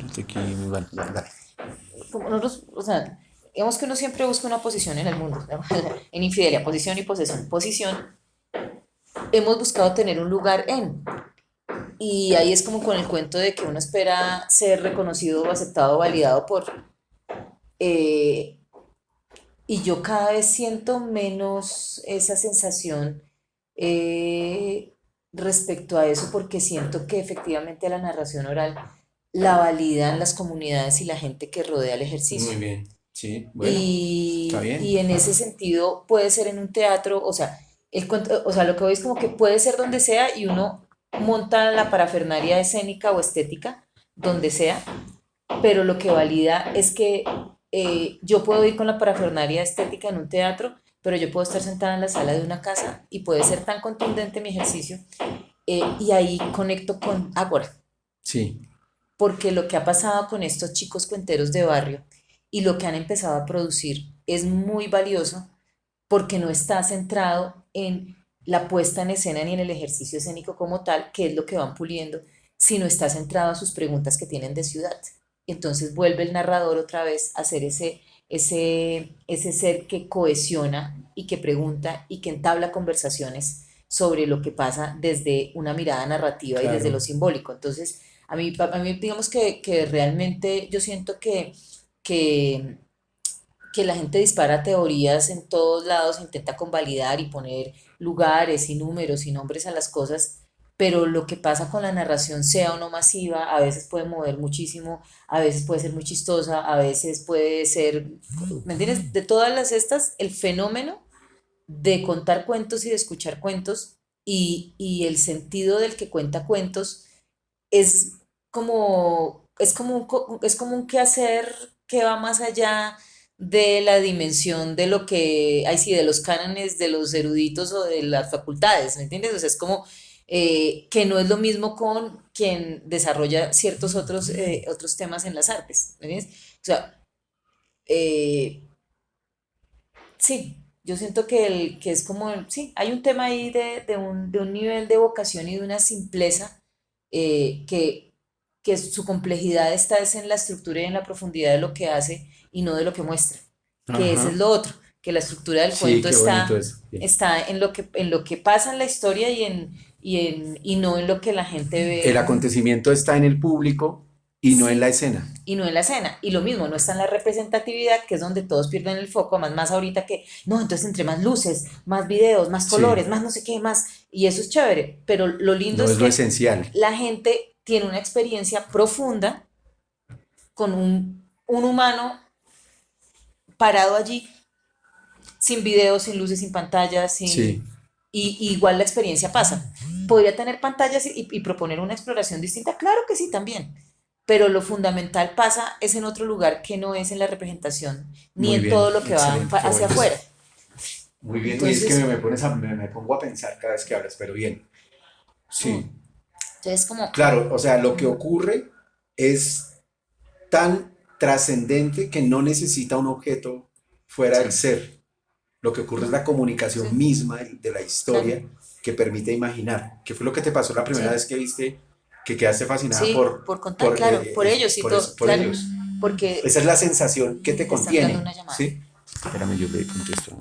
Espérate aquí, vale, dale, dale. Como nosotros, o sea, digamos que uno siempre busca una posición en el mundo, ¿no? En infidelidad, posición y posesión. Posición, hemos buscado tener un lugar en. Y ahí es como con el cuento de que uno espera ser reconocido, aceptado, validado por. eh, y yo cada vez siento menos esa sensación eh, respecto a eso, porque siento que efectivamente la narración oral la validan las comunidades y la gente que rodea el Muy ejercicio. bien, sí, bueno, está Y bien. en ese sentido puede ser en un teatro, o sea, o sea, lo que voy es como que puede ser donde sea y uno monta la parafernalia escénica o estética donde sea, pero lo que valida es que yo puedo ir con la parafernalia estética en un teatro, pero yo puedo estar sentada en la sala de una casa y puede ser tan contundente mi ejercicio y ahí conecto con Ágora, Sí, porque lo que ha pasado con estos chicos cuenteros de barrio y lo que han empezado a producir es muy valioso porque no está centrado en la puesta en escena ni en el ejercicio escénico como tal, que es lo que van puliendo, sino está centrado a sus preguntas que tienen de ciudad. Entonces vuelve el narrador otra vez a ser ese ser que cohesiona y que pregunta y que entabla conversaciones sobre lo que pasa desde una mirada narrativa y desde lo claro. simbólico. Entonces, a mí digamos que realmente yo siento que que la gente dispara teorías en todos lados, intenta convalidar y poner lugares y números y nombres a las cosas, pero lo que pasa con la narración, sea o no masiva, a veces puede mover muchísimo, a veces puede ser muy chistosa, a veces puede ser, ¿me entiendes? De todas las estas, el fenómeno de contar cuentos y de escuchar cuentos y el sentido del que cuenta cuentos es es como un quehacer que va más allá de la dimensión de lo que, ay sí, de los cánones de los eruditos o de las facultades, ¿me entiendes? O sea, es como que no es lo mismo con quien desarrolla ciertos otros temas en las artes, ¿me entiendes? O sea, eh, sí, yo siento que es como, sí, hay un tema ahí de un nivel de vocación y de una simpleza que su complejidad está es en la estructura y en la profundidad de lo que hace y no de lo que muestra, que ese es Ajá. lo otro, que la estructura del Sí, cuento qué bonito eso. Bien. está en lo que pasa en la historia y no en lo que la gente El ve acontecimiento está en el público y no en la sí, escena. y no en la escena. Y lo mismo, no está en la representatividad, que es donde todos pierden el foco, más ahorita que, no, entonces entre más luces, más videos, más colores, Sí, más no sé qué, más, y eso es chévere, pero lo lindo no es es lo que esencial. la gente tiene una experiencia profunda con un humano parado allí, sin videos, sin luces, sin pantallas, Sí, y igual la experiencia pasa. ¿Podría tener pantallas y proponer una exploración distinta? Claro que sí, también. Pero lo fundamental pasa es en otro lugar que no es en la representación, ni muy en bien, todo lo que va excelente, qué hacia bueno afuera. eso. Muy bien, uy, es que Entonces, me pongo a pensar cada vez que hablas, pero bien. mm, Sí, entonces claro, o sea, lo que mm, ocurre es tan trascendente que no necesita un objeto fuera del sí, ser. Lo que ocurre es no, la comunicación sí, misma de la claro, historia que permite imaginar. ¿Qué fue lo que te pasó la primera sí, vez que viste que quedaste fascinada sí, por contar, claro, por ellos y todo, por claro, ellos? porque Esa es la sensación que te te están dando contiene, una llamada. ¿sí? Espérame, yo le contesto.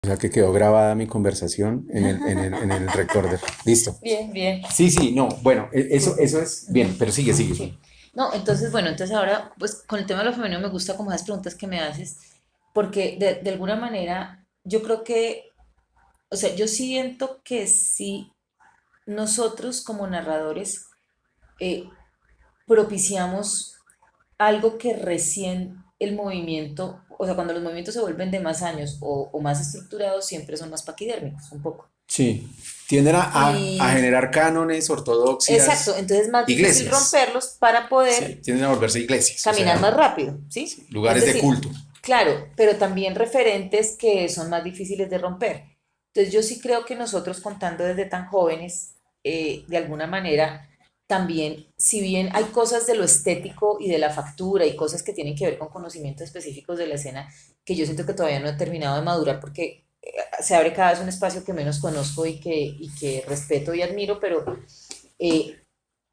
O sea que quedó grabada mi conversación en el recorder. Listo. Bien, bien. Sí, sí, no, bueno, eso, Sí. eso es Ujú. bien, pero sigue, sigue. Sí. No, entonces, bueno, entonces ahora, pues con el tema de lo femenino me gusta como esas preguntas que me haces, porque de alguna manera yo creo que, o sea, yo siento que si nosotros como narradores eh, propiciamos algo que recién el movimiento, o sea, cuando los movimientos se vuelven de más años o más estructurados, siempre son más paquidérmicos, un poco. Sí, Tienden a Y generar cánones, exacto, ortodoxias, entonces es más difícil iglesias. romperlos para Sí, poder tienden a volverse iglesias, o caminar más sea, rápido, ¿sí? sí, Es lugares de decir, culto. claro, pero también referentes que son más difíciles de romper. Entonces yo sí creo que nosotros contando desde tan jóvenes, de alguna manera, también, si bien hay cosas de lo estético y de la factura y cosas que tienen que ver con conocimientos específicos de la escena, que yo siento que todavía no he terminado de madurar porque se abre cada vez un espacio que menos conozco y que respeto y admiro, pero eh,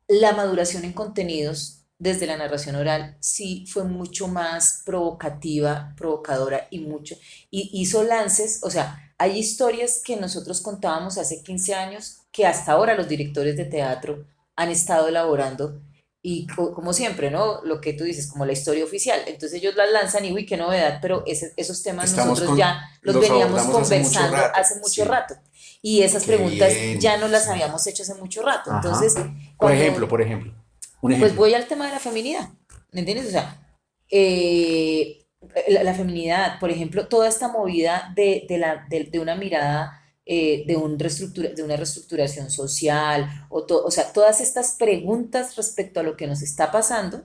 la maduración en contenidos desde la narración oral sí fue mucho más provocativa, provocadora y mucho, y hizo lances, o sea, hay historias que nosotros contábamos hace 15 años que hasta ahora los directores de teatro han estado elaborando y como siempre, ¿no? Lo que tú dices, como la historia oficial. Entonces ellos las lanzan y uy, qué novedad, pero esos temas nosotros ya los Los veníamos abordamos hace mucho conversando rato. hace mucho Sí, rato. Y esas qué preguntas bien. ya no las Sí. habíamos hecho hace mucho rato. Entonces, Ajá. cuando Por ejemplo, un pues ejemplo. voy al tema de la feminidad, ¿me entiendes? O sea, eh, la feminidad, por ejemplo, toda esta movida de una mirada de una reestructuración social, o sea, todas estas preguntas respecto a lo que nos está pasando,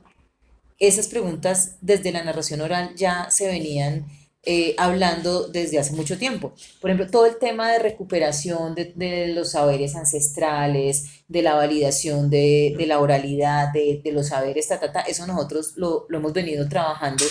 esas preguntas desde la narración oral ya se venían hablando desde hace mucho tiempo. Por ejemplo, todo el tema de recuperación de los saberes ancestrales, de la validación de la oralidad, de los saberes, eso nosotros lo hemos venido trabajando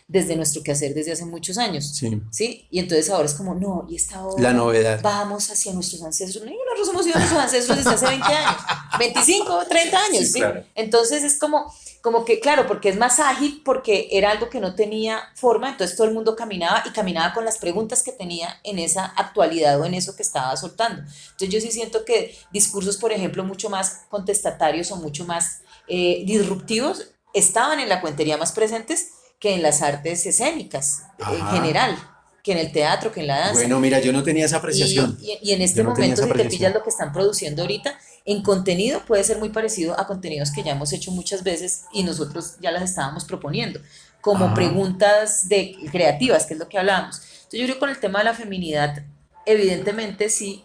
desde nuestro quehacer desde hace muchos años, Sí. ¿sí? Y entonces ahora es como, no, y esta La hora novedad. vamos hacia nuestros ancestros. No, nosotros hemos ido a nuestros ancestros desde hace 20 años, 25 30 años, Sí, ¿sí? claro. Entonces es como que, claro, porque es más ágil, porque era algo que no tenía forma, entonces todo el mundo caminaba y caminaba con las preguntas que tenía en esa actualidad o en eso que estaba soltando. Entonces yo sí siento que discursos, por ejemplo, mucho más contestatarios o mucho más disruptivos estaban en la cuentería más presentes que en las artes escénicas en Ajá. general, que en el teatro, que en la danza. Bueno, mira, yo no tenía esa Y, apreciación. y, y en Yo este no tenía momento, esa si te pillas apreciación. lo que están produciendo ahorita, en contenido puede ser muy parecido a contenidos que ya hemos hecho muchas veces y nosotros ya las estábamos proponiendo, como Ajá. preguntas creativas, que es lo que hablábamos. Entonces yo creo que con el tema de la feminidad, evidentemente sí,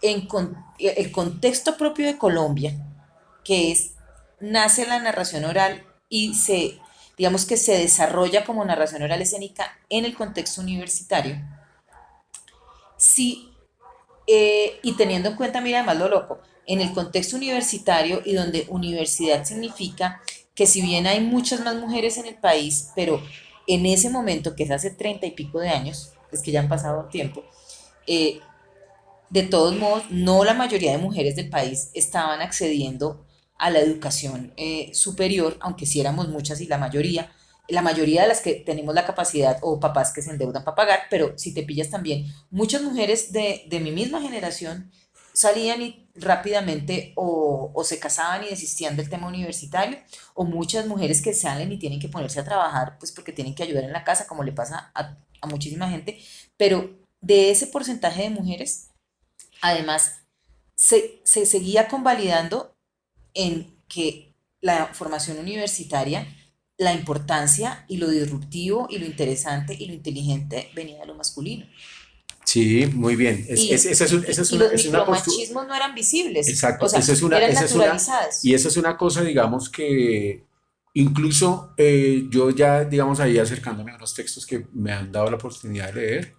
el contexto propio de Colombia, que es, nace la narración oral y digamos que se desarrolla como narración oral escénica en el contexto universitario, sí. Y teniendo en cuenta, mira, además lo loco, en el contexto universitario y donde universidad significa que si bien hay muchas más mujeres en el país, pero en ese momento, que es hace 30 y pico de años, es que ya han pasado tiempo, eh, de todos modos, no la mayoría de mujeres del país estaban accediendo a la educación superior, aunque sí éramos muchas y la mayoría de las que tenemos la capacidad o papás que se endeudan para pagar, pero si te pillas también, muchas mujeres de mi misma generación salían y rápidamente o se casaban y desistían del tema universitario, o muchas mujeres que salen y tienen que ponerse a trabajar, pues porque tienen que ayudar en la casa, como le pasa a muchísima gente, pero de ese porcentaje de mujeres, además, se seguía convalidando en que la formación universitaria, la importancia y lo disruptivo y lo interesante y lo inteligente venía de lo masculino. Sí, muy bien. Y los Es una postura. micromachismos no eran visibles, o Exacto. sea, eran Esa es una, y naturalizados. esa es una cosa, digamos, que incluso yo ya, digamos, ahí acercándome a los textos que me han dado la oportunidad de leer,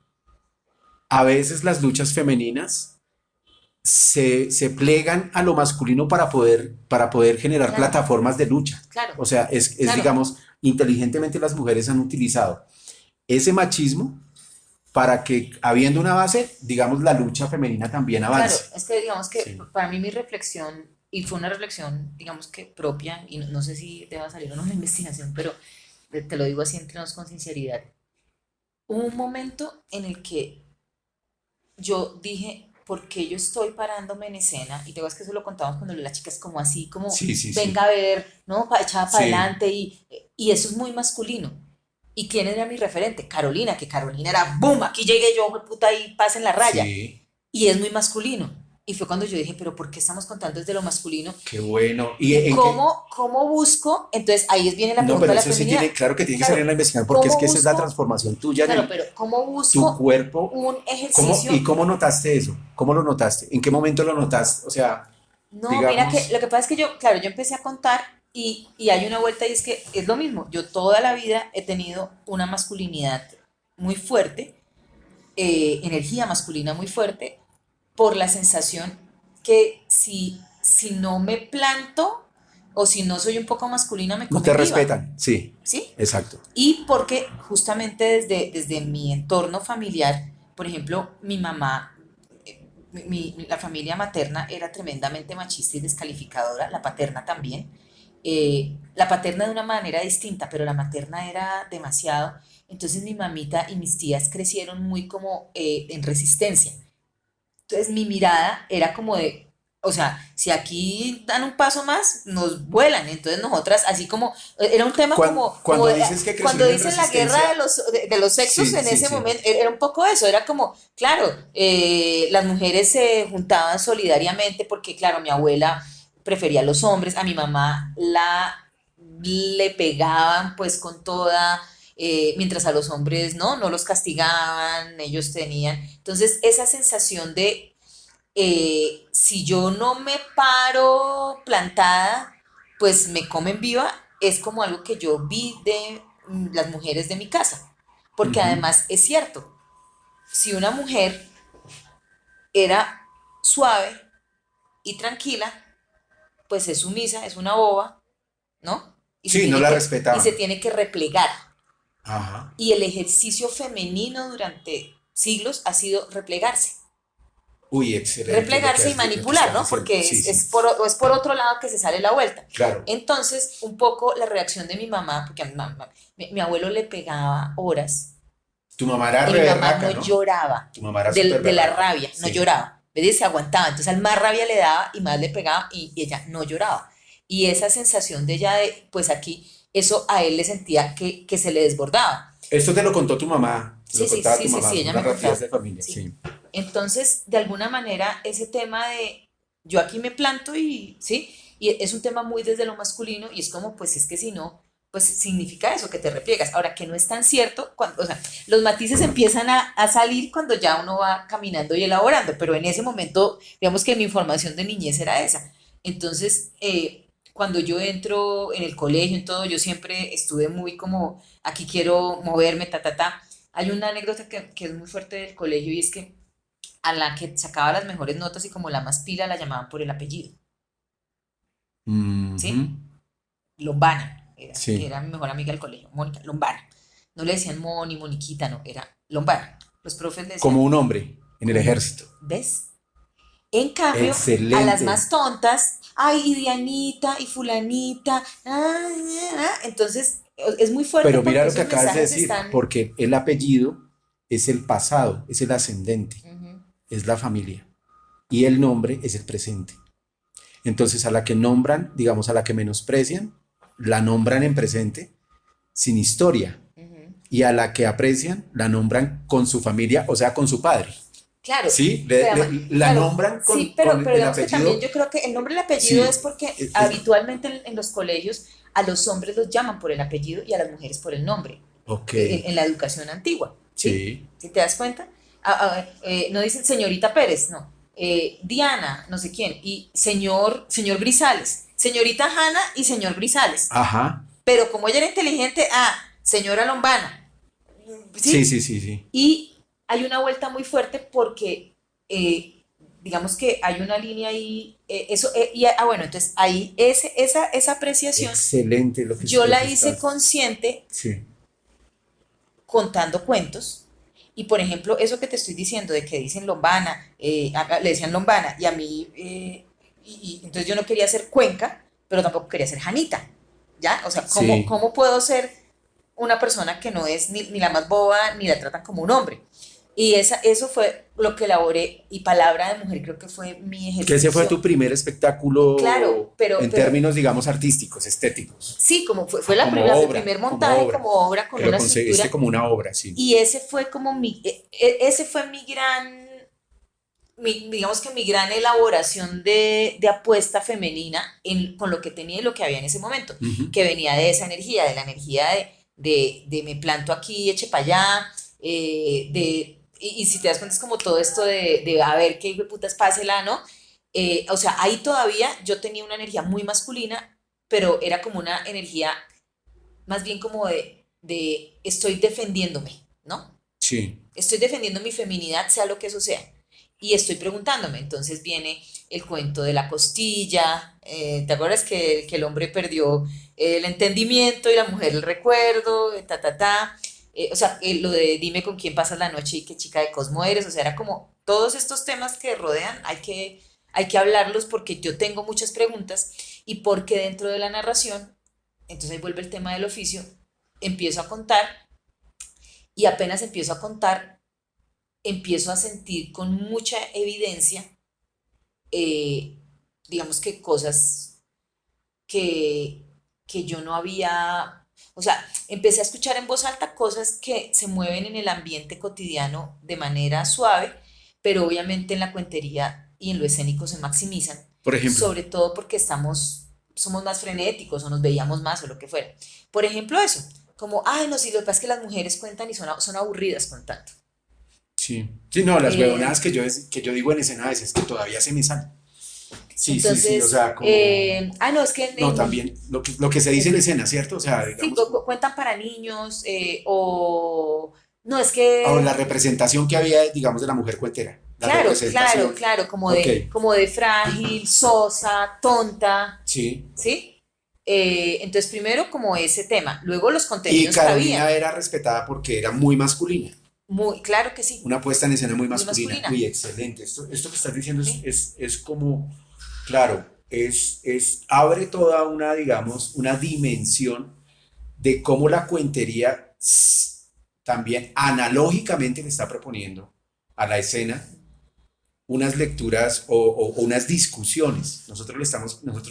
a veces las luchas femeninas se plegan a lo masculino para poder generar Claro, plataformas de lucha. claro, O sea, claro, digamos, inteligentemente las mujeres han utilizado ese machismo para que, habiendo una base, digamos, la lucha femenina también claro. avance. Es que digamos que Sí. para mí mi reflexión, y fue una reflexión, digamos que propia, y no sé si te va a salir o no la investigación, pero te lo digo así entre nos con sinceridad. Hubo un momento en el que yo dije, ¿por qué yo estoy parándome en escena? Y te digo, es que eso lo contamos cuando la chica es como así, como Sí, sí, venga sí. a ver, ¿no? Echada para Sí, adelante y eso es muy masculino. ¿Y quién era mi referente? Carolina, que Carolina era, ¡boom! Aquí llegué yo, puta, y pasen la raya. sí. Y es muy masculino. Y fue cuando yo dije, pero ¿por qué estamos contando desde lo masculino? Qué bueno. ¿Y ¿Y en qué? cómo busco? Entonces viene la No, pregunta pero de la eso sí feminidad. tiene, claro que tiene que salir en Claro, la investigación porque es ¿cómo que esa es la busco? transformación tuya en Claro, el, pero ¿cómo tu busco cuerpo. un ¿Cómo, y ejercicio? cómo notaste eso? ¿Cómo lo notaste? ¿En qué momento lo notaste? O sea, No, mira que digamos, lo que pasa es que yo, claro, yo empecé a contar y hay una vuelta y es que es lo mismo. Yo toda la vida he tenido una masculinidad muy fuerte, energía masculina muy fuerte, por la sensación que si no me planto o si no soy un poco masculina me no te comen viva, respetan. Sí, ¿sí? exacto. Y porque justamente desde mi entorno familiar, por ejemplo, mi mamá, la familia materna era tremendamente machista y descalificadora, la paterna también. La paterna de una manera distinta, pero la materna era demasiado. Entonces mi mamita y mis tías crecieron muy como en resistencia. Entonces mi mirada era como de, o sea, si aquí dan un paso más, nos vuelan. Entonces nosotras, así como, era un tema Cuando dices que cuando crecieron en dicen la guerra resistencia, de los sexos, sí, en sí, ese sí. momento era un poco eso, era como, claro, las mujeres se juntaban solidariamente porque, claro, mi abuela prefería a los hombres, a mi mamá le pegaban pues con toda, mientras a los hombres no los castigaban, ellos tenían. Entonces, esa sensación de si yo no me paro plantada, pues me comen viva, es como algo que yo vi de las mujeres de mi casa. Porque Ujú. además es cierto, si una mujer era suave y tranquila, pues es sumisa, es una boba, ¿no? Sí, no la Y se respetaban. tiene que replegar. Ajá. Y el ejercicio femenino durante siglos ha sido replegarse. Uy, excelente Replegarse y lo que manipular, estás ¿no? diciendo. Porque Sí, sí. es por otro lado que se sale la vuelta. Claro. Entonces, un poco la reacción de mi mamá, porque a mi abuelo le pegaba horas Tu mamá era y re mi mamá no berraca, ¿no? lloraba Tu mamá era súper de la berraca. rabia, no Sí. lloraba. ¿Ves? Se aguantaba. Entonces, al más rabia le daba y más le pegaba y ella no lloraba. Y esa sensación de ella de, pues aquí, eso a él le sentía que se le desbordaba. Esto te lo contó tu mamá, te lo Sí, sí, contaba sí, tu sí, mamá, sí, son ella me narrativas contaba. de familia, Sí. sí. Entonces, de alguna manera, ese tema de yo aquí me planto y, sí, y es un tema muy desde lo masculino y es como, pues es que si no, pues significa eso, que te repliegas. Ahora, que no es tan cierto, cuando, o sea, los matices empiezan a salir cuando ya uno va caminando y elaborando, pero en ese momento, digamos que mi información de niñez era esa. Entonces, cuando yo entro en el colegio, en todo, yo siempre estuve muy como, aquí quiero moverme, ta, ta, ta. Hay una anécdota que es muy fuerte del colegio y es que a la que sacaba las mejores notas y como la más pila la llamaban por el apellido, Ujú. ¿sí? Lombana, Sí, era mi mejor amiga del colegio, Mónica, Lombana. No le decían Moni, Moniquita, no, era Lombana. Los profes le decían, como un hombre en el como, ejército. ¿ves? En cambio, a las Excelente. más tontas, ay, y Dianita, y fulanita, entonces es muy fuerte Pero mira porque lo que esos acabas de mensajes decir, están... porque el apellido es el pasado, es el ascendente, Ujú, es la familia. Y el nombre es el presente. Entonces, a la que nombran, digamos, a la que menosprecian, la nombran en presente sin historia. ujú. Y a la que aprecian, la nombran con su familia, o sea, con su padre. Claro, ¿Sí? pero además, La claro, nombran sí, con pero el digamos que también apellido. yo creo que el nombre y el apellido es Sí, porque habitualmente en los colegios a los hombres los llaman por el apellido y a las mujeres por el nombre, ok, en la educación antigua, ¿sí? sí, ¿Sí te das cuenta? No dicen señorita Pérez, no. Diana, no sé quién, y señor Grisales, señorita Hanna y señor Grisales. ajá, Pero como ella era inteligente, señora Lombana, sí, ¿sí? sí, sí, sí. Y hay una vuelta muy fuerte porque, eh, digamos que hay una línea ahí, bueno, entonces ahí esa apreciación Excelente yo lo la que hice estás. consciente Sí, contando cuentos. Y por ejemplo, eso que te estoy diciendo de que dicen Lombana, le decían Lombana, y a mí, entonces yo no quería ser Cuenca, pero tampoco quería ser Janita, ¿ya? O sea, sí. cómo puedo ser una persona que no es ni la más boba ni la tratan como un hombre? Y eso fue lo que elaboré y palabra de mujer creo que fue mi Que ese fue ejercicio. tu primer Claro, espectáculo en pero términos, digamos, artísticos, estéticos, sí, como fue mi primer como montaje obra, como obra con que lo una concebiste estructura como una obra, sí. y ese fue como ese fue mi gran digamos que mi gran elaboración de apuesta femenina con lo que tenía y lo que había en ese momento, Ujú. que venía de esa energía, de la energía de me planto aquí, eche para allá, y si te das cuenta es como todo esto de a ver qué hijo de putas pásela, ¿no? O sea, ahí todavía yo tenía una energía muy masculina, pero era como una energía más bien como de estoy defendiéndome, ¿no? Sí, Estoy defendiendo mi feminidad, sea lo que eso sea. Y estoy preguntándome, entonces viene el cuento de la costilla, ¿te acuerdas que el hombre perdió el entendimiento y la mujer el recuerdo, ta, ta, ta? O sea, lo de dime con quién pasas la noche y qué chica de Cosmo eres, o sea, era como todos estos temas que rodean, hay que hablarlos porque yo tengo muchas preguntas y porque dentro de la narración, entonces ahí vuelve el tema del oficio, empiezo a contar y apenas empiezo a contar, empiezo a sentir con mucha evidencia, eh, digamos que cosas que, que yo no había, o sea, empecé a escuchar en voz alta cosas que se mueven en el ambiente cotidiano de manera suave, pero obviamente en la cuentería y en lo escénico se maximizan, por ejemplo. sobre todo porque somos más frenéticos o nos veíamos más o lo que fuera. Por ejemplo, eso, como, ay, no, si lo que pasa es que las mujeres cuentan y son aburridas contando. Sí. Sí, no, las Eh, huevonadas que yo digo en escena a veces que todavía se me salen. Sí, sí, sí, o Entonces, sea, como, no, es que no, también lo que se dice en en- escena, ¿cierto? O sea, sí, digamos, como, cuentan para niños, o no, es o la que, representación que había, digamos, de la mujer cuentera, la claro, claro, representación. claro, como Ok, de frágil, sosa, tonta, sí. ¿sí? Entonces, primero como ese tema, luego los Y contenidos que Carolina habían, era respetada porque era muy masculina, muy, claro que sí, una puesta en escena muy muy masculina. masculina, Uy, excelente. Esto que estás diciendo es, ¿sí? es, es como, claro, abre toda una, digamos, una dimensión de cómo la cuentería también analógicamente le está proponiendo a la escena unas lecturas o unas discusiones. Nosotros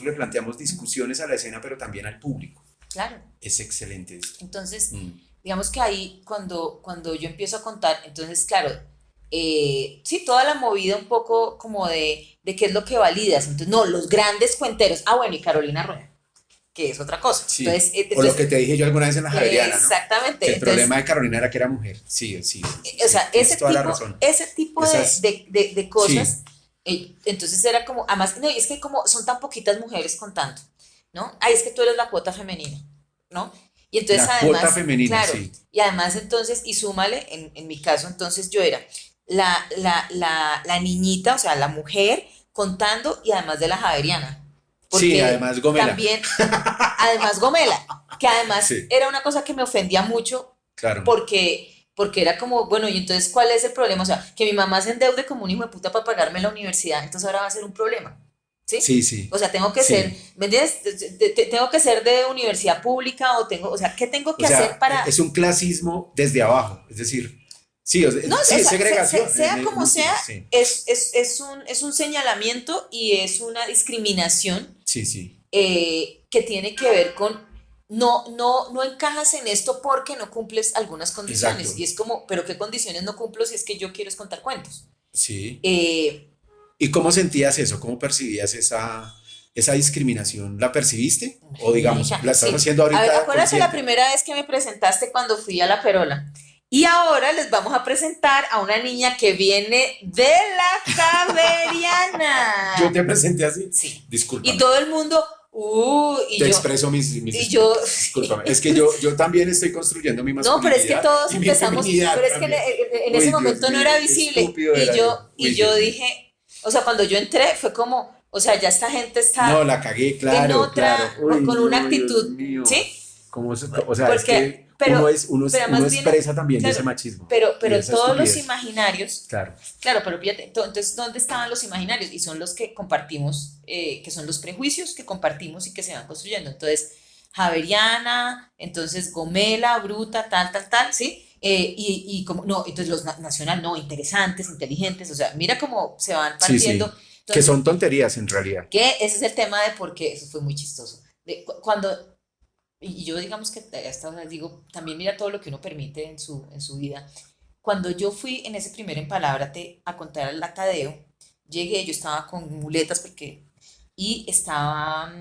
le planteamos Ujú, discusiones a la escena, pero también al público. claro. Es excelente esto. Entonces, Mm. digamos que ahí cuando yo empiezo a contar, entonces, claro, sí, toda la movida un poco como de qué es lo que validas. Entonces, no, los grandes cuenteros. Ah, bueno, y Carolina Rueda, que es otra cosa. Sí. Entonces, O lo que te dije yo alguna vez en la Javeriana, ¿no? Que exactamente. el problema Entonces, de Carolina era que era mujer. Sí, sí, sí, sí, o sí. sea, Tienes toda la razón. ese tipo Esas, de sí, cosas, entonces era como, además, no, y es que como son tan poquitas mujeres contando, ¿no? Ay, es que tú eres la cuota femenina, ¿no? Y entonces la cuota además, femenina, claro, sí. y además entonces, y súmale, en mi caso entonces yo era la niñita, o sea, la mujer contando y además de la Javeriana, Sí, porque además Gomela. también, además Gomela, que además Sí, era una cosa que me ofendía mucho claro. porque era como, bueno, y entonces, ¿cuál es el problema? O sea, que mi mamá se endeude como un hijo de puta para pagarme la universidad, entonces ahora va a ser un problema, ¿sí? Sí, sí, O sea, tengo que ser, sí. ¿me entiendes? Tengo que ser de universidad pública o sea, ¿qué tengo O que hacer sea, para, es un clasismo desde abajo. Es decir, sí, no, o sí, es sea, segregación sea en como sea, últimas, sí. es un señalamiento y es una discriminación, Sí, sí. que tiene que ver con no encajas en esto porque no cumples algunas Exacto. condiciones. Y es como, ¿pero qué condiciones no cumplo si es que yo quiero es contar cuentos? Sí. Eh, ¿Y cómo sentías eso? ¿Cómo percibías esa discriminación? ¿La percibiste? O digamos, Marica, ¿la estás sí. haciendo A ver, ahorita acuérdate la consciente? primera vez que me presentaste cuando fui a la Perola. Y ahora les vamos a presentar a una niña que viene de la Yo Javeriana. te presenté así. Sí. Y Discúlpame. todo el mundo, y Te yo, expreso mis y yo, discúlpame. Es que yo también estoy construyendo mi no, pero es que masculinidad todos y mi empezamos, feminidad pero es que también. en ese Uy, Dios momento no era mío, qué visible. estúpido Y era yo. yo, y Uy, yo Dios mío. dije, o sea, cuando yo entré fue como, o sea, ya esta gente No, está la cagué, en claro, otra, claro. Uy, con una no, Dios actitud, mío. ¿sí? O sea, es Porque, que pero uno además viene, expresa también de ese claro, machismo y de pero esa todos los estupidez. imaginarios, Claro. claro, pero fíjate, entonces, ¿dónde estaban los imaginarios? Y son los que compartimos, que son los prejuicios que compartimos y que se van construyendo. Entonces, Javeriana, entonces Gomela, Bruta, tal, ¿sí? Y como, no, entonces los nacional, no, interesantes, inteligentes, o sea, mira cómo se van Sí, partiendo. sí. Que Entonces, son tonterías en realidad. que ese es el tema de por qué, eso fue muy chistoso. Cuando, y yo digamos que hasta ahora digo, también mira todo lo que uno permite en su vida. Cuando yo fui en ese primer Empalabrate a contar al Tadeo, Llegué, yo estaba con muletas y estaba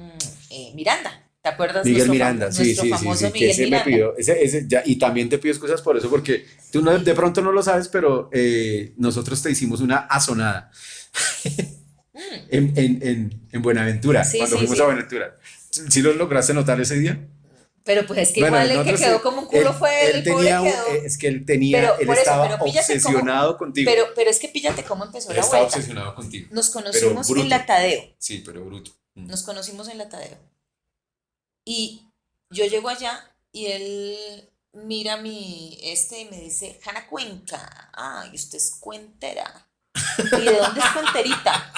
Miranda. ¿Te acuerdas? Miguel Miranda, sí, Nuestro sí, sí, famoso sí, que Miguel ese me Miranda. pidió, y también te pido excusas por eso, porque tú no, de pronto no lo sabes, pero nosotros te hicimos una azonada Mm, en Buenaventura, sí, cuando sí, fuimos a sí. Buenaventura. ¿Sí lo lograste notar ese día? Pero pues es que Bueno, igual el que nosotros, quedó como un culo fue él, él el pobre tenía, quedó. es que Pero él por eso, estaba pero píllate cómo, obsesionado contigo. pero es que píllate cómo empezó Él la estaba vuelta. obsesionado contigo, Nos pero conocimos en la bruto. Tadeo. Sí, pero bruto. Mm. Nos conocimos en la Tadeo. Y yo llego allá y él mira y me dice, Hanna Cuenca. Ah, y usted es cuentera. ¿Y de dónde es cuenterita?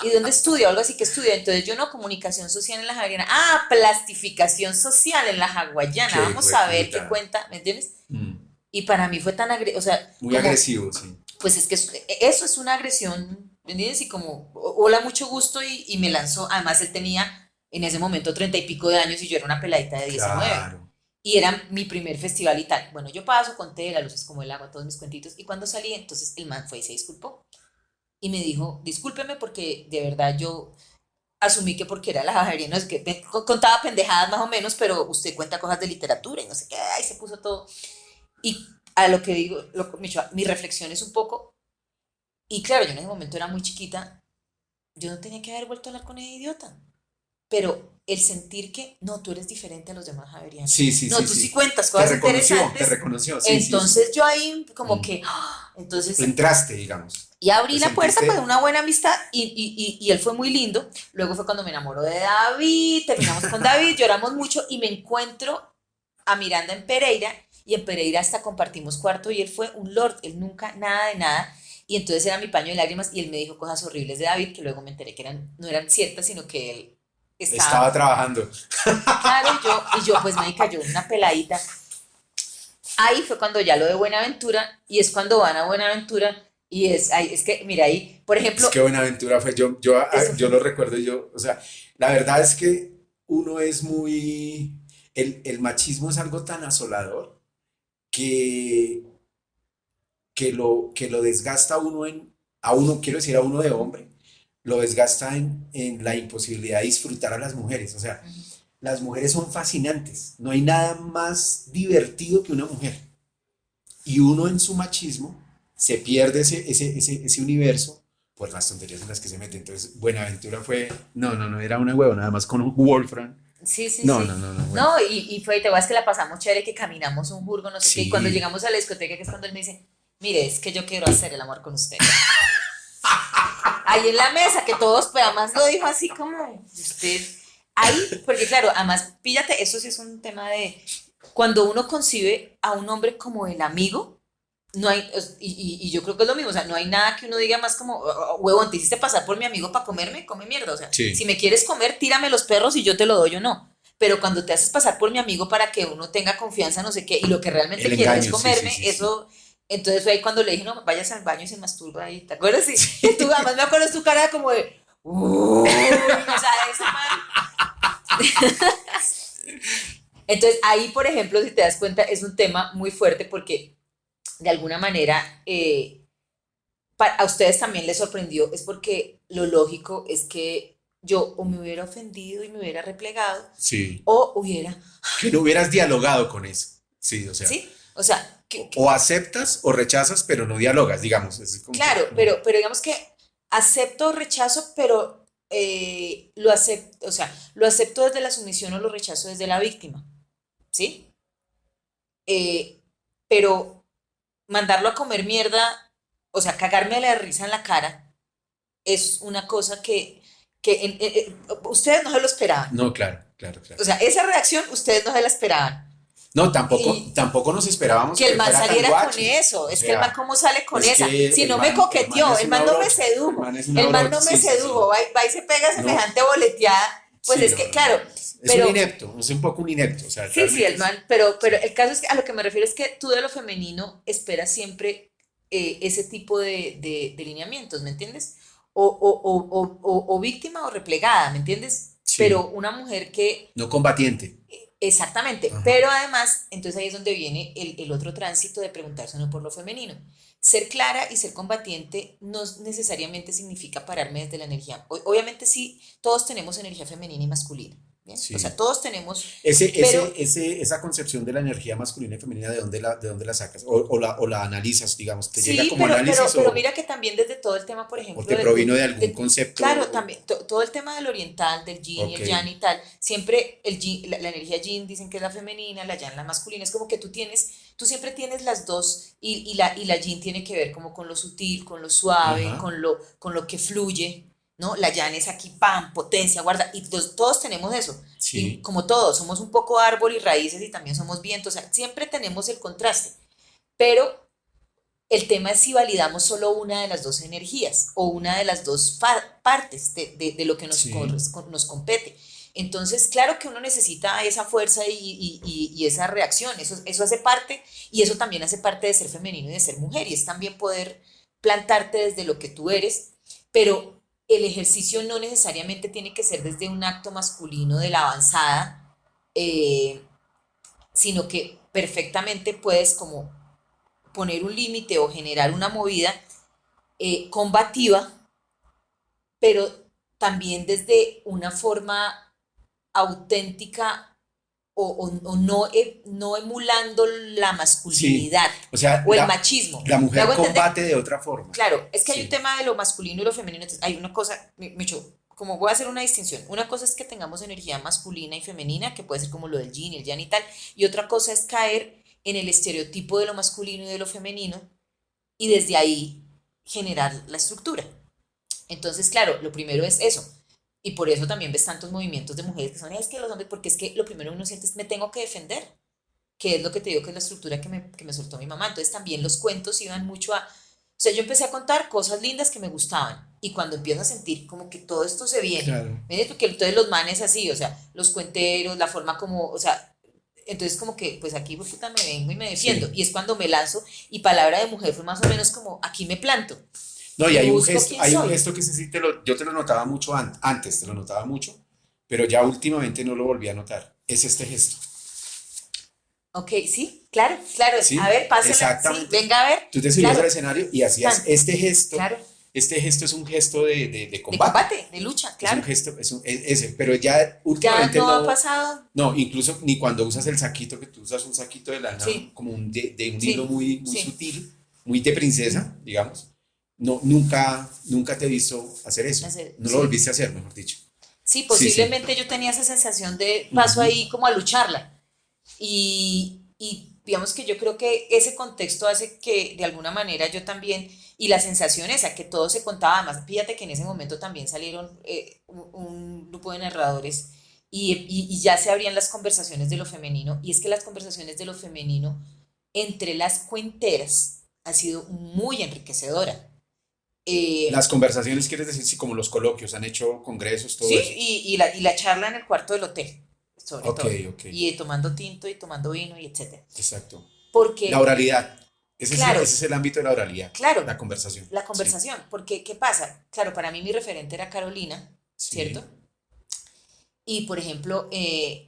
¿Y de dónde estudia? O algo así que estudia. Entonces yo no, comunicación social en la Javeriana. Ah, plastificación social en la Hawaiana. Qué hijo Vamos de a ver qué puta. cuenta, ¿me entiendes? Mm. Y para mí fue tan agresivo, o sea, Muy como, agresivo, sí. pues es que eso es una agresión, ¿me entiendes? Y como, hola, mucho gusto, y me lanzó. Además, él tenía en ese momento 30 y pico de años y yo era una peladita de 19. Claro. Y era mi primer festival y tal. Bueno, yo paso, conté las luces como el agua, todos mis cuentitos. Y cuando salí, entonces el man fue y se disculpó. Y me dijo, discúlpeme porque de verdad yo asumí que porque era la Javeriana, no es que contaba pendejadas más o menos, pero usted cuenta cosas de literatura y no sé qué, ahí se puso todo. Y a lo que digo, mi reflexión es un poco, y claro, yo en ese momento era muy chiquita, yo no tenía que haber vuelto a hablar con ese idiota, pero el sentir que, no, tú eres diferente a los demás javerianos, Sí, sí, no, sí, tú sí sí. cuentas cosas Te interesantes, reconoció, sí, sí, sí. entonces yo ahí como Mm. que, entonces, Entraste, digamos. y Te abrí la puerta para sentiste. una buena amistad y él fue muy lindo, luego fue cuando me enamoró de David, terminamos con David, lloramos mucho y me encuentro a Miranda en Pereira, y en Pereira hasta compartimos cuarto y él fue un lord, él nunca nada de nada, y entonces era mi paño de lágrimas y él me dijo cosas horribles de David que luego me enteré que no eran ciertas, sino que él Estaba estaba, trabajando. claro, y yo pues me cayó una peladita. Ahí fue cuando ya lo de Buenaventura, y es cuando van a Buenaventura, y es que, mira ahí, por Es ejemplo, que Buenaventura fue, eso yo fue, lo recuerdo, o sea, la verdad es que uno es muy, el machismo es algo tan asolador que, que lo desgasta a uno a uno, quiero decir, a uno de hombre, lo desgasta en la imposibilidad de disfrutar a las mujeres. O sea, las mujeres son fascinantes, no hay nada más divertido que una mujer. Y uno en su machismo se pierde ese universo por las tonterías en las que se mete. Entonces, Buenaventura fue, no, no, no, era una huevo, nada más con Wolfram. sí, sí, No, no, sí. no, no, bueno. No, y fue, te vas que la pasamos chévere, que caminamos un jurgo, no sé qué, y cuando Sí, llegamos a la discoteca, que es cuando él me dice, mire, es que yo quiero hacer el amor con usted. Ahí en la mesa, que todos, pues además lo dijo así como, usted, ahí, porque claro, además, píllate, eso sí es un tema de, cuando uno concibe a un hombre como el amigo, no hay, y yo creo que es lo mismo, o sea, no hay nada que uno diga más como, huevón, te hiciste pasar por mi amigo para comerme, come mierda, o sea, si sí, me quieres comer, tírame los perros y yo te lo doy o no. Pero cuando te haces pasar por mi amigo para que uno tenga confianza, no sé qué, y lo que realmente el quieres es engaño, sí, sí, comerme, sí, sí. eso, entonces fue ahí cuando le dije, no, vayas al baño y se masturba ahí, ¿te acuerdas? Y tú, además me acuerdo tu cara como de, uy, o sea, ese man. Entonces ahí, por ejemplo, si te das cuenta, es un tema muy fuerte porque de alguna manera a ustedes también les sorprendió, es porque lo lógico es que yo o me hubiera ofendido y me hubiera replegado, Sí. o hubiera, Que no hubieras dialogado con eso. Sí, o sea, ¿sí? O sea, o aceptas o rechazas, pero no dialogas, digamos. Es como que, claro, no. pero digamos que acepto o rechazo, pero lo acepto, o sea, lo acepto desde la sumisión o lo rechazo desde la víctima, ¿sí? Eh, pero mandarlo a comer mierda, o sea, cagarme de la risa en la cara, es una cosa ustedes no se lo esperaban. No, claro, claro, claro. O sea, esa reacción ustedes no se la esperaban. No, tampoco, Y tampoco nos esperábamos que el que man fuera tan saliera con guache. eso, O es que el man sea, cómo sale con es esa, que si no me el man coqueteó, es el una man no me brocha. El sedujo, man es una el man no brocha. me Sí, sí, sedujo, sí. va y se pega No, semejante boleteada, pues sí, es no, que, no, no. claro, Es un pero inepto, es un poco un inepto. O sea, sí, sí, realmente el es. man, pero Sí. el caso es que a lo que me refiero es que tú de lo femenino esperas siempre ese tipo de lineamientos, ¿me entiendes? O víctima o replegada, ¿me entiendes? Pero Sí. una mujer que, No combatiente. exactamente, Ajá. pero además, entonces ahí es donde viene el otro tránsito de preguntarse uno por lo femenino. ser clara y ser combatiente no necesariamente significa pararme desde la energía. Obviamente sí, todos tenemos energía femenina y masculina, ¿bien? O sea, Sí. todos tenemos, pero Esa concepción de la energía masculina y femenina, de dónde la sacas? O la analizas, digamos, ¿te llega sí, como análisis pero mira que también desde todo el tema, por o ejemplo, te provino de algún claro, concepto? también todo el tema del oriental, del yin y Ok, el yang y tal, siempre la energía yin dicen que es la femenina, la yang la masculina, es como que tú siempre tienes las dos y la yin tiene que ver como con lo sutil, con lo suave, ajá, con lo que fluye, ¿no? La yang es aquí, pam, potencia, guarda, y todos tenemos eso. Y sí, como todos, somos un poco árbol y raíces y también somos viento, o sea, siempre tenemos el contraste. Pero el tema es si validamos solo una de las dos energías o una de las dos partes de lo que sí, nos compete. Entonces, claro que uno necesita esa fuerza y esa reacción, eso hace parte y eso también hace parte de ser femenino y de ser mujer y es también poder plantarte desde lo que tú eres, pero el ejercicio no necesariamente tiene que ser desde un acto masculino de la avanzada, eh, sino que perfectamente puedes como poner un límite o generar una movida combativa, pero también desde una forma auténtica o no, no emulando la sí. masculinidad O sea, o el machismo. la ¿Me mujer hago entender? combate de otra forma. Claro, es que hay un Sí, tema de lo masculino y lo femenino. Entonces hay una cosa, Micho, como voy a hacer una distinción. Una cosa es que tengamos energía masculina y femenina, que puede ser como lo del yin y el yang y tal. Y otra cosa es caer en el estereotipo de lo masculino y de lo femenino y desde ahí generar la estructura. Entonces, claro, lo primero es eso. Y por eso también ves tantos movimientos de mujeres que son, es que los hombres, porque es que lo primero que uno siente es, me tengo que defender, que es lo que te digo que es la estructura que me soltó mi mamá. Entonces también los cuentos iban mucho a... O sea, yo empecé a contar cosas lindas que me gustaban. Y cuando empiezo a sentir como que todo esto se viene, claro. ¿ves? Porque entonces los manes así, o sea, los cuenteros, la forma como, o sea, entonces como que, pues aquí, pues, puta, me vengo y me defiendo. Sí. Y es cuando me lanzo y palabra de mujer fue más o menos como, aquí me planto No, y y busco quién hay un soy. gesto que ese sí yo te lo notaba mucho antes, te lo notaba mucho, pero ya últimamente no lo volví a notar. Es este gesto. Ok, sí, claro, claro. A ¿Sí? ver, pásela, sí, Exactamente. venga a ver. Tú te subías al Claro, escenario y hacías tan, este gesto. claro. Este gesto es un gesto de De combate. combate, de lucha, Es un claro. gesto, ese, pero ya Ya últimamente no ha no, pasado. no, incluso ni cuando usas el saquito, que tú usas un saquito de lana, Sí, como de un hilo sí, muy sí. sutil, muy de princesa, digamos. No, nunca te he visto hacer eso. No lo Sí. volviste a hacer, mejor dicho. Sí, Sí, sí. posiblemente yo tenía esa sensación de paso Ujú. ahí como a lucharla. Y digamos que yo creo que ese contexto hace que de alguna manera yo también, y la sensación esa, que todo se contaba, además, fíjate que en ese momento también salieron un grupo de narradores y ya se abrían las conversaciones de lo femenino, y es que las conversaciones de lo femenino entre las cuenteras ha sido muy enriquecedora. Las Eh, conversaciones, quieres decir, sí, como los coloquios, han hecho congresos, todo Sí, eso. y la charla en el cuarto del hotel, sobre Ok, todo. ok, Y tomando tinto y tomando vino y etcétera. exacto. La Porque, oralidad. claro, Ese es el ámbito de la oralidad, claro, la conversación. la Sí, conversación. Porque, ¿qué pasa? Claro, para mí mi referente era Carolina, ¿cierto? sí, Y, por ejemplo,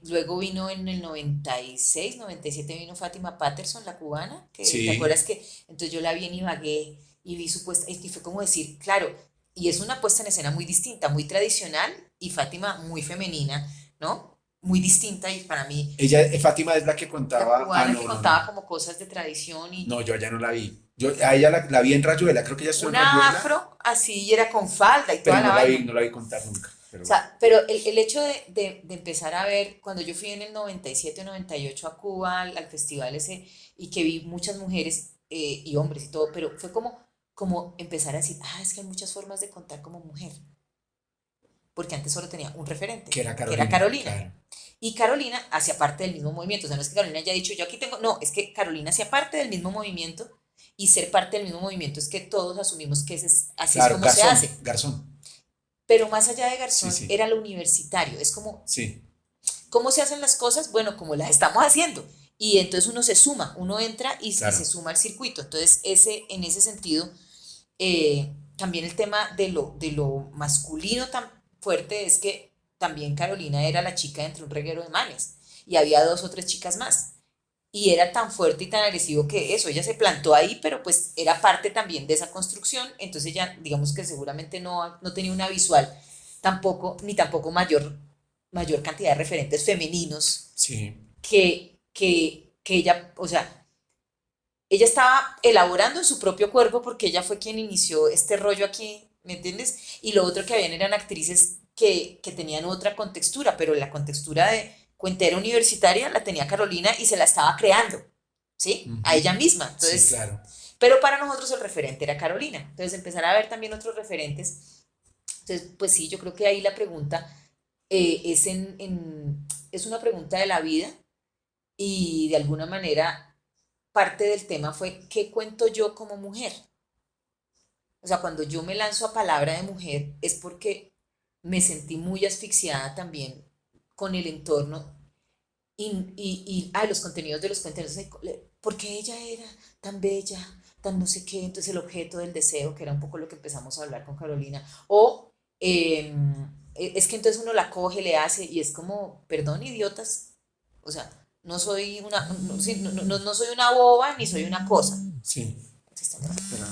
luego vino en el 96, 97 vino Fátima Patterson, la cubana, que te sí. acuerdas que entonces yo la vi en Ibagué y vi su puesta, y fue como decir, claro, y es una puesta en escena muy distinta, muy tradicional, y Fátima muy femenina, ¿no? Muy distinta, y para mí, Ella, Fátima es la que la contaba. Ah, cubana que no, no, no. contaba como cosas de tradición y No, yo allá no la vi. Yo a ella la vi en Rayuela, creo que ella estuvo en una Rayuela, afro así, y era con falda y pero toda la vaina. no la vi contar nunca. O Pero bueno. sea, pero el hecho de empezar a ver, cuando yo fui en el 97 o 98 a Cuba, al festival ese, y que vi muchas mujeres y hombres y todo, pero fue como empezar a decir, es que hay muchas formas de contar como mujer, porque antes solo tenía un referente, Que era que era Carolina, Carolina. claro. Y Carolina hacía parte del mismo movimiento, o sea, no es que Carolina haya dicho, yo aquí tengo, no, es que Carolina hacía parte del mismo movimiento, y ser parte del mismo movimiento es que todos asumimos que así es Claro, como se hace. Garzón. Pero más allá de Sí, Garzón, sí, era lo universitario, es como sí. ¿cómo se hacen las cosas? Bueno, como las estamos haciendo. Y entonces uno se suma, uno entra y se Claro. suma al circuito. Entonces, en ese sentido, también el tema de lo masculino tan fuerte es que también Carolina era la chica entre un reguero de manes y había dos o tres chicas más. y era tan fuerte y tan agresivo que eso, ella se plantó ahí, pero pues era parte también de esa construcción, entonces ella, digamos que seguramente no tenía una visual tampoco, ni tampoco mayor cantidad de referentes femeninos sí, que ella, o sea, ella estaba elaborando en su propio cuerpo porque ella fue quien inició este rollo aquí, ¿me entiendes? Y lo otro que habían eran actrices que tenían otra contextura, pero la contextura de cuentera universitaria la tenía Carolina y se la estaba creando, ¿sí? A ujú, ella misma. sí, Entonces, claro. pero para nosotros el referente era Carolina. Entonces, empezar a ver también otros referentes. Entonces, pues sí, yo creo que ahí la pregunta es una pregunta de la vida y de alguna manera parte del tema fue ¿qué cuento yo como mujer? O sea, cuando yo me lanzo a palabra de mujer es porque me sentí muy asfixiada también con el entorno los contenidos de los cuentos, porque ella era tan bella, tan no sé qué, entonces el objeto del deseo, que era un poco lo que empezamos a hablar con Carolina, o es que entonces uno la coge, le hace, y es como, perdón, idiotas, o sea, no soy una, no, sí, no soy una boba ni soy una cosa. Sí, Existen de verdad.